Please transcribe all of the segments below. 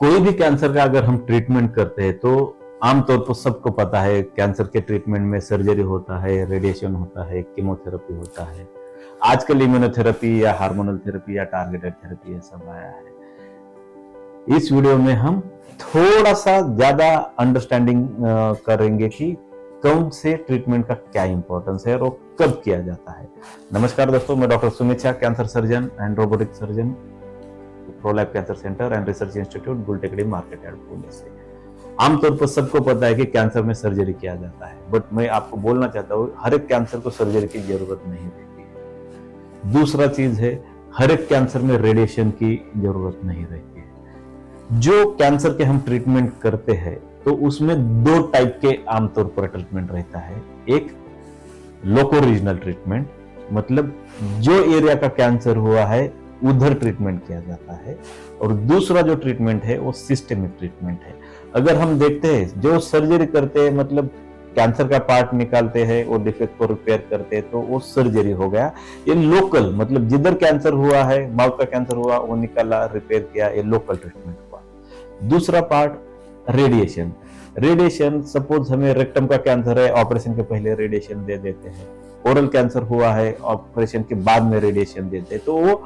कोई भी कैंसर का अगर हम ट्रीटमेंट करते हैं तो आमतौर पर सबको पता है कैंसर के ट्रीटमेंट में सर्जरी होता है, रेडिएशन होता है, कीमोथेरेपी होता है। आजकल इम्यूनोथेरेपी या हार्मोनल थेरेपी या टारगेटेड थेरेपी ये सब आया है। इस वीडियो में हम थोड़ा सा ज्यादा अंडरस्टैंडिंग करेंगे कि कौन से ट्रीटमेंट का क्या इंपॉर्टेंस है और कब किया जाता है। नमस्कार दोस्तों, मैं doctor Sumit Shah, cancer surgeon and robotic surgeon, Prolab cancer centre and research institute, Bultekdi market yard, Pune से। आमतौर पर सबको पता है कि कैंसर में सर्जरी किया जाता है, बट मैं आपको बोलना चाहता हूँ हर एक कैंसर को सर्जरी की जरूरत नहीं रहती है। दूसरा चीज है, हर एक कैंसर में रेडिएशन की जरूरत नहीं रहती है। जो कैंसर के हम ट्रीटमेंट करते हैं तो उसमें दो टाइप के आमतौर पर ट्रीटमेंट रहता है। एक लोको रीजनल ट्रीटमेंट, मतलब जो एरिया का कैंसर हुआ है उधर ट्रीटमेंट किया जाता है, और दूसरा जो ट्रीटमेंट है वो सिस्टेमिक ट्रीटमेंट है। अगर हम देखते हैं जो सर्जरी करते हैं, मतलब कैंसर का पार्ट निकालते हैं और डिफेक्ट को रिपेयर करते हैं, तो वो सर्जरी हो गया। ये लोकल, मतलब जिधर कैंसर हुआ है, माउथ का कैंसर हुआ वो निकाला, रिपेयर किया, ये लोकल ट्रीटमेंट हुआ। दूसरा पार्ट रेडिएशन। रेडिएशन, सपोज हमें रेक्टम का कैंसर है, ऑपरेशन के पहले रेडिएशन दे देते हैं। ओरल कैंसर हुआ है, ऑपरेशन के बाद में रेडिएशन देते हैं। तो वो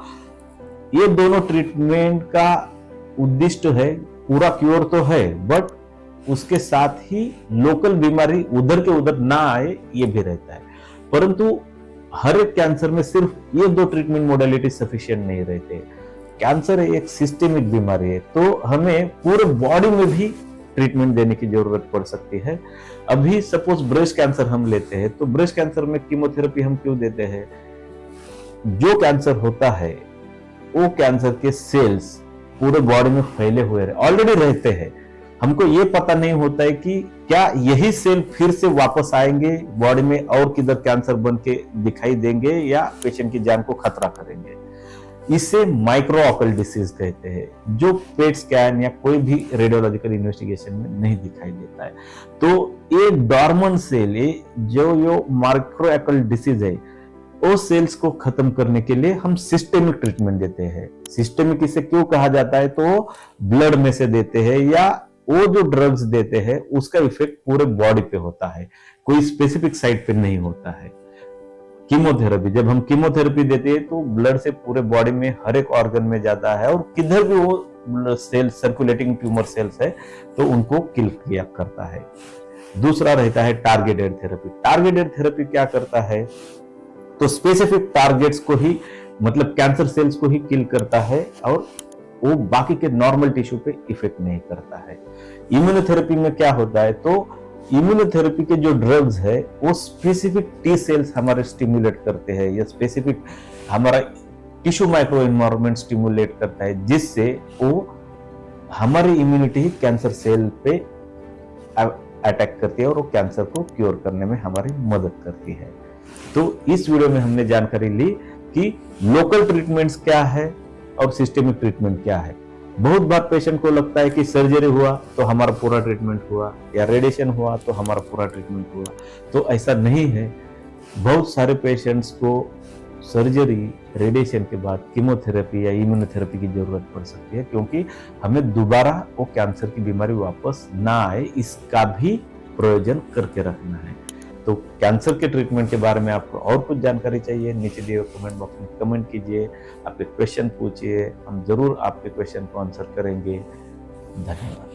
ये दोनों ट्रीटमेंट का उद्देश्य है, पूरा क्योर तो है, बट उसके साथ ही लोकल बीमारी उधर के उधर ना आए ये भी रहता है। परंतु हर एक कैंसर में सिर्फ ये दो ट्रीटमेंट मोडेलिटी सफिशिएंट नहीं रहते। कैंसर एक सिस्टेमिक बीमारी है, तो हमें पूरे बॉडी में भी ट्रीटमेंट देने की जरूरत पड़ सकती है। अभी सपोज ब्रेस्ट कैंसर हम लेते हैं, तो ब्रेस्ट कैंसर में कीमोथेरेपी हम क्यों देते हैं? जो कैंसर होता है वो कैंसर के सेल्स पूरे बॉडी में फैले हुए ऑलरेडी रहते हैं। हमको ये पता नहीं होता है कि क्या यही सेल फिर से वापस आएंगे बॉडी में और किधर कैंसर बन के दिखाई देंगे या पेशेंट की जान को खतरा करेंगे। इसे माइक्रो ऑकल डिसीज कहते हैं, जो पेट स्कैन या कोई भी रेडियोलॉजिकल इन्वेस्टिगेशन में नहीं दिखाई देता है। तो ये डॉर्मेंट सेल, ये जो माइक्रो ऑकल डिसीज है, वो सेल्स को खत्म करने के लिए हम सिस्टेमिक ट्रीटमेंट देते हैं। सिस्टेमिक इसे क्यों कहा जाता है? तो ब्लड में से देते हैं या वो जो ड्रग्स देते हैं उसका इफेक्ट पूरे बॉडी पे होता है, कोई स्पेसिफिक साइट पे नहीं होता है। कीमोथेरेपी, जब हम कीमोथेरेपी देते हैं तो ब्लड से पूरे बॉडी में हर एक ऑर्गन में जाता है, और किधर भी वो सेल सर्कुलेटिंग ट्यूमर सेल्स है तो उनको किल किया करता है। दूसरा रहता है टारगेटेड थेरेपी। टारगेटेड थेरेपी क्या करता है? तो स्पेसिफिक टारगेट्स को ही, मतलब कैंसर सेल्स को ही किल करता है, और वो बाकी के नॉर्मल टिश्यू पे इफेक्ट नहीं करता है। इम्यूनोथेरेपी में क्या होता है? तो इम्यूनोथेरेपी के जो ड्रग्स है वो स्पेसिफिक टी सेल्स हमारे स्टिमुलेट करते हैं, या स्पेसिफिक हमारा टिश्यू माइक्रो एनवायरनमेंट स्टिमुलेट करता है, जिससे वो हमारी इम्यूनिटी कैंसर सेल पे अटैक करती है और वो कैंसर को क्योर करने में हमारी मदद करती है। तो इस वीडियो में हमने जानकारी ली कि लोकल ट्रीटमेंट्स क्या है और सिस्टेमिक ट्रीटमेंट क्या है। बहुत बार पेशेंट को लगता है कि सर्जरी हुआ तो हमारा पूरा ट्रीटमेंट हुआ, या रेडिएशन हुआ तो हमारा पूरा ट्रीटमेंट हुआ। तो ऐसा नहीं है। बहुत सारे पेशेंट्स को सर्जरी, रेडिएशन के बाद कीमोथेरेपी या इम्यूनोथेरेपी की जरूरत पड़ सकती है, क्योंकि हमें दोबारा वो कैंसर की बीमारी वापस ना आए, इसका भी प्रयोजन करके रखना है। तो कैंसर के ट्रीटमेंट के बारे में आपको और कुछ जानकारी चाहिए, नीचे दिए हुए कमेंट बॉक्स में कमेंट कीजिए, आपके क्वेश्चन पूछिए, हम जरूर आपके क्वेश्चन को आंसर करेंगे। धन्यवाद।